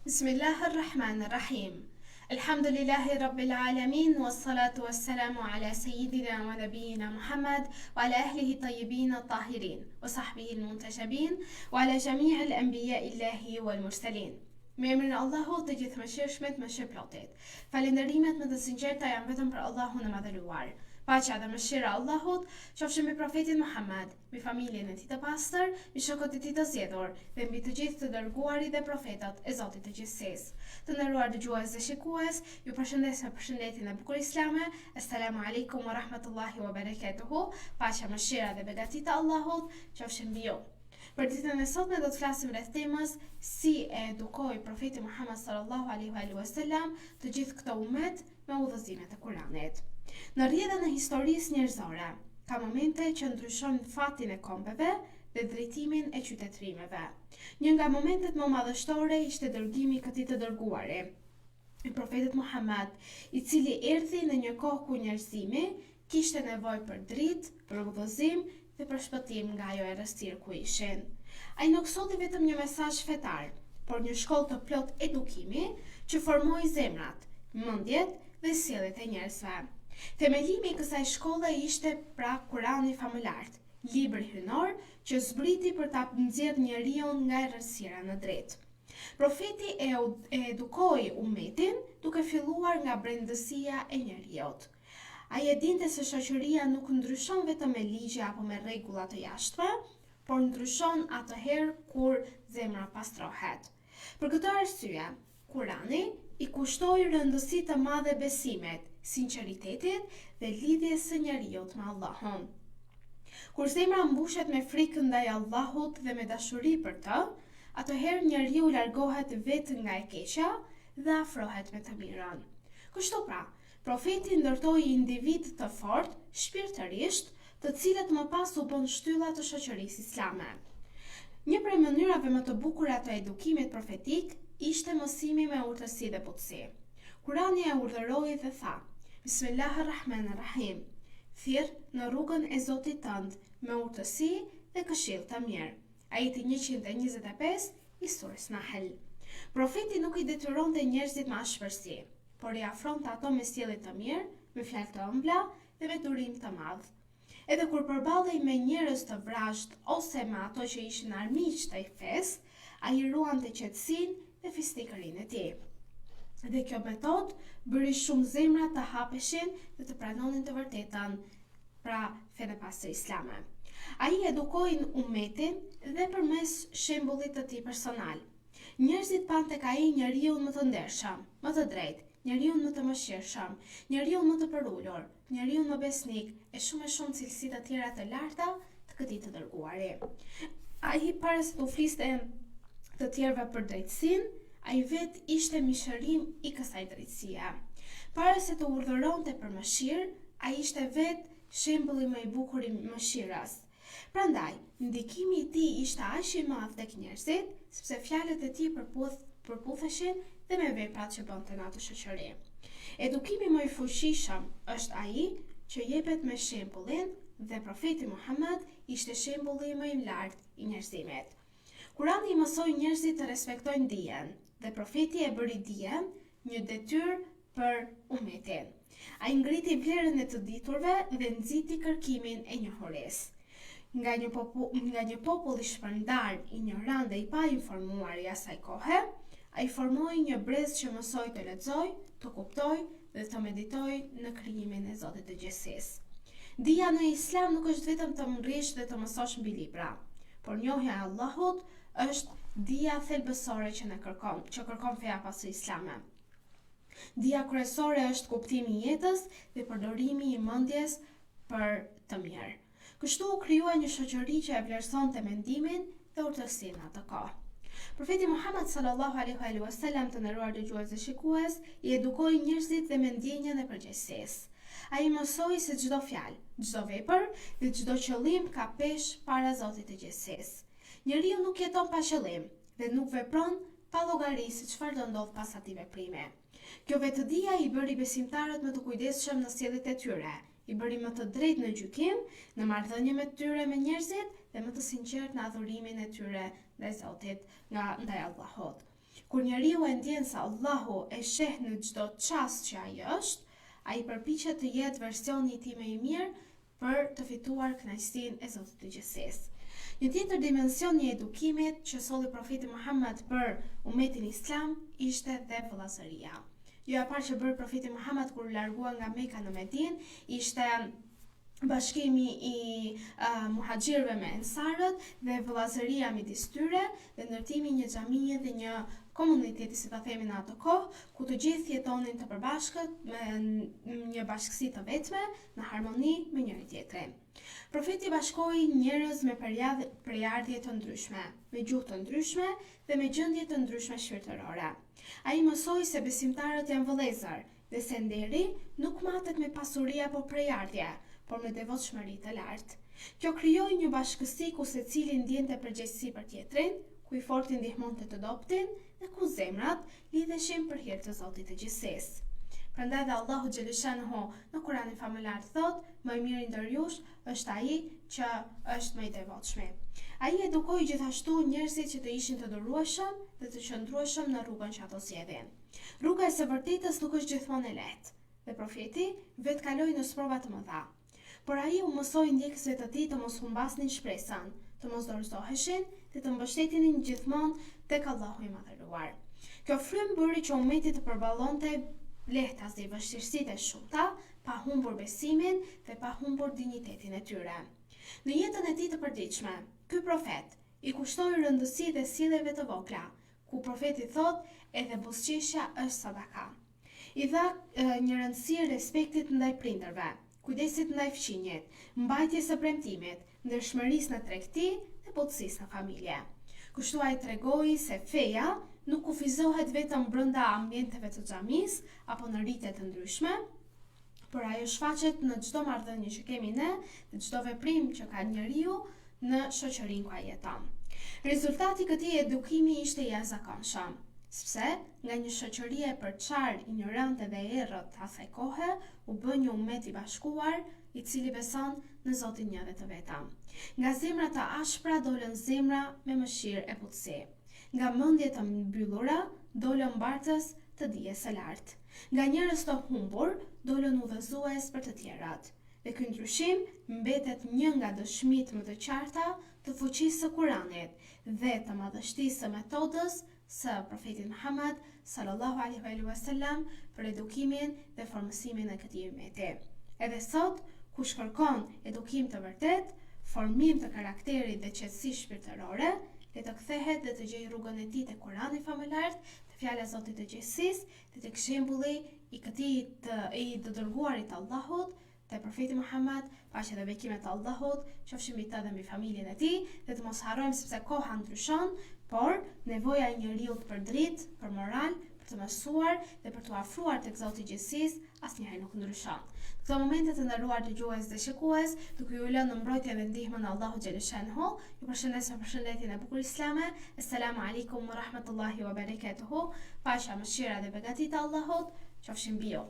Bismillahirrahmanirrahim. Alhamdulillahi Rabbil Alamin, wassalatu wassalamu ala sayyidina wa nabiyina Muhammad wa ala ahlihi tayyibin tahirin wa sahbihi al-muntajabin wa ala jami' al-anbiya illahi wal mursalin. Me emrin e Allahut të gjithëmëshirshmit, mëshirëplotit. Falënderimet më të sinqerta janë vetëm për Allahun e madhëruar. Paqja dhe mëshira e Allahut qofshin mbi profetin Muhammad, mbi familjen e tij të pastër, mbi shokët e tij të zgjedhur dhe mbi të gjithë të dërguarit dhe profetët e Zotit të gjithësisë. Të nderuar dëgjues dhe shikues, ju përshëndes me përshëndetjen e bukur islame. Assalamu alaikum wa rahmatullahi wa barakatuhu. Paqja, mëshira dhe begati të Allahut qofshin mbi ju. Për ditën e sotme do të flasim rreth temës si e edukoi profeti Muhammad sallallahu alaihi wasallam të gjithë këto umet me udhëzimet e Kuranit. Në rrjedhën e historisë njerëzore, ka momente që ndryshojnë fatin e kombeve dhe drejtimin e qytetërimeve. Një nga momentet më madhështore ishte dërgimi i këtij të dërguari, i profetit Muhammad, i cili erdhi në një kohë ku njerëzimi kishte nevojë për dritë, për udhëzim dhe për shpëtim nga ajo errësirë ku ishin. Ai nuk solli vetëm një mesazh fetar, por një shkollë të plot edukimi që formoi zemrat, mendjet dhe sjelljet e njerëzve. Themelimi i kësaj shkolle ishte pra Kurani famulart, libri hyjnor që zbriti për ta nxjerrë njeriu nga errësira në dritë. Profeti e edukoi umetin duke filluar nga brendësia e njeriut. Ai e dinte se shoqëria nuk ndryshon vetëm me ligje apo me rregulla të jashtme, por ndryshon atëherë kur zemra pastrohet. Për këtë arsye, Kurani i kushtoi rëndësi të madhe besimit, sinqeritetit dhe lidhjes së njeriut me Allahun. Kur zemra mbushet me frikë ndaj Allahut dhe me dashuri për të, atëherë njeriu largohet vetë nga e keqja dhe afrohet me të mirën. Kështu pra, profeti ndërtoi individ të fortë shpirtërisht, të cilët më pas u bën shtylla të shoqërisë islame. Një prej mënyrave më të bukura të edukimit profetik ishte mësimi me urtësi dhe butësi. Kurani e urdhëroi dhe tha: Bismillahirrahmanirrahim. Thirr në rrugën e Zotit tënd me urtësi dhe këshill të mirë. Ajeti 125 i surës Nahl. Profeti nuk i detyronte njerëzit me ashpërsi, por i afronte ato me sjellje të mirë, me fjalë të ëmbla dhe me durim të madh. Edhe kur përballej me njerëz të vrazhd ose me ato që ishin armiq të fesë, ai ruante qetësinë dhe fisnikërinë e tij. Dhe kjo metodë bëri shumë zemra të hapeshin dhe të pranonin të vërtetën, pra fenë e pastër islame. Ai edukoi umetin dhe përmes shembullit të tij personal. Njerëzit pan tek ai njeriun më të ndershëm, më të drejtë, njeriun më të mëshirshëm, njeriun më të përulur, njeriun më besnik e shumë cilësi të tjera të larta të këtij të dërguari. Ai para se të fliste të tjerëve për drejtësinë, ai vet ishte mishërim i kësaj drejtësie. Para se të urdhëronte për mëshirë, ai ishte vet shembulli më i bukur i mëshirës. Prandaj, ndikimi i tij ishte aq i madh tek njerëzit, sepse fjalët e tij përputheshin dhe me veprat që bënte në atë shoqëri. Edukimi më i fuqishëm është ai që jepet me shembullin dhe profeti Muhammad ishte shembulli më i lartë i njerëzimit. Kurani i mësoi njerëzit të respektojnë dijen dhe profeti e bëri dijen një detyrë për umetin. Ai ngriti vlerën e të diturve dhe nxiti kërkimin e njohurisë. Nga një popull i shpërndar, ignorant dhe i pa informuar i asaj kohe, ai formoi një brez që mësoi të lexojë, të kuptojë dhe të meditojë në krijimin e Zotit të gjithësisë. Dija në Islam nuk është vetëm të mrish dhe të mësosh mbi libra, por njohja e Allahut është dija thelbësore që kërkon feja pastër islame. Dija kryesore është kuptimi i jetës dhe përdorimi i mendjes për të mirë. Kështu u krijua një shoqëri që e vlerësonte mendimin dhe urtësinë atë kohë. Profeti Muhammad sallallahu alaihi wasallam, të nderuar dëgjues dhe shikues, i edukoi njerëzit dhe me ndjenjën e përgjegjësisë. Ai mësoi se çdo fjalë, çdo vepër dhe çdo qëllim ka peshë para Zotit të gjithësisë. Njeriu nuk jeton pa qëllim dhe nuk vepron pa llogari se çfarë do ndodh pas atij veprimi. Kjo vetëdia i bëri besimtarët më të kujdesshëm në sjelljet e tyre, i bëri më të drejtë në gjykim, në marrëdhënie me tyre me njerëzit dhe më të sinqert në adhurimin e tyre ndaj Zotit, ndaj Allahut. Kur njeriu e ndjen se Allahu e sheh në çdo çast që ai është, ai përpiqet të jetë versioni i tij më i mirë për të fituar kënaqësinë e Zotit të Gjithësisë. Një tjetër dimension i edukimit që solli profeti Muhammed për umetin islam ishte dhe vëllazëria. Gjëja e parë që bëri profeti Muhammed kur largua nga Mekka në Medinë ishte bashkimi i muhaxhirëve me ensarët dhe vëllazëria midis tyre dhe ndërtimi i një xhamie dhe një komuniteti, si ta themi në atë kohë, ku të gjithë jetonin të përbashkët me një bashkësi të vetme, në harmoni me njëri tjetrin. Profeti bashkoi njerëz me përjardhje të ndryshme, me gjuhë të ndryshme dhe me gjendje të ndryshme shpirtërore. Ai mësoi se besimtarët janë vëllezër dhe se nderi nuk matet me pasuri apo përjardhje, por me devotshmëri të lartë. Kjo krijoi një bashkësi ku secili ndjente përgjegjësi për tjetrin, ku i forti ndihmonte të dobtin dhe ku zemrat lidheshin për hir të Zotit të Gjithësisë. Prandaj dhe Allahu xhaleshanuhu në Kur'anin famëlar thot: "Më i miri ndër jush është ai që është më i devotshëm." Ai edukoi gjithashtu njerëzit që të ishin të durueshëm dhe të qëndrueshëm në rrugën që ato zgjedhin. Rruga e së vërtetës nuk është gjithmonë e lehtë, dhe profeti vetë kaloi në sprova të mëdha. Por ai u mësoi ndjekësve të tij të mos humbasnin shpresën, të mos dorëzoheshin dhe të mbështetinin gjithmonë tek Allahu i Madhëruar. Kjo frym bëri që ummeti të përballonte lehtas dhe vështirësitë e shumta, pa humbur besimin dhe pa humbur dinjitetin e tyre. Në jetën e tij të përditshme, ky profet i kushtoi rëndësi dhe sjelljeve të vogla, ku profeti thot edhe buzëqeshja është sadaka. I dha një rëndësi respektit ndaj prindërve, kujdesit ndaj fëmijët, mbajtjes së premtimit, ndershmërisë në tregti dhe butësisë në familje. Kështu ai tregoi se feja nuk kufizohet vetëm brenda ambienteve të xhamisë apo në rrite të ndryshme, por ajo shfaqet në çdo marrëdhënie që kemi ne dhe çdo veprim që ka njeriu në shoqërinë ku ai jeton. Rezultati i këtij edukimi ishte i jashtëzakonshëm, sepse nga një shoqëri e përçar, ignorante dhe errët asaj kohe u bë një ummet i bashkuar i cili beson në Zotin një dhe të vetëm. Nga zemra të ashpra dolën zemra me mëshirë e butësi. Nga mendje të mbyllura dolën mbartës të dijes së lartë. Nga njerëz të humbur dolën udhëzues për të tjerat. Dhe ky ndryshim mbetet një nga dëshmitë më të qarta të fuqisë së Kuranit dhe të madhështisë së metodës së profetit Muhammed sallallahu alaihi wasallam për edukimin dhe formësimin e këtij ummeti. Edhe sot, kush kërkon edukim të vërtet, formim të karakterit dhe qetësi shpirtërore, le të kthehet dhe të gjejë rrugën e tij te Kurani famëlar, te fjala e Zotit të Gjithësisë, dhe tek shembulli i këtij të dërguarit të Allahut, te profeti Muhammed, paqja dhe bekimet e Allahut qofshin mbi të dhe mbi familjen e tij, dhe të mos harrojmë sepse koha ndryshon, por nevoja e njeriu për dritë, për moral, për të mësuar dhe për të afruar tek Zoti i Gjithësisë asnjëherë nuk ndryshon. Në këto momente të nderuar dëgjues dhe shikues, duke ju lënë në mbrojtjen dhe ndihmën e Allahut xhaleshanuhu, ju përshëndes me përshëndetjen e bukur islame. Assalamu alaikum wa rahmatullahi wa barakatuhu. Paqja, mëshira dhe begatit e Allahut qofshin mbi ju.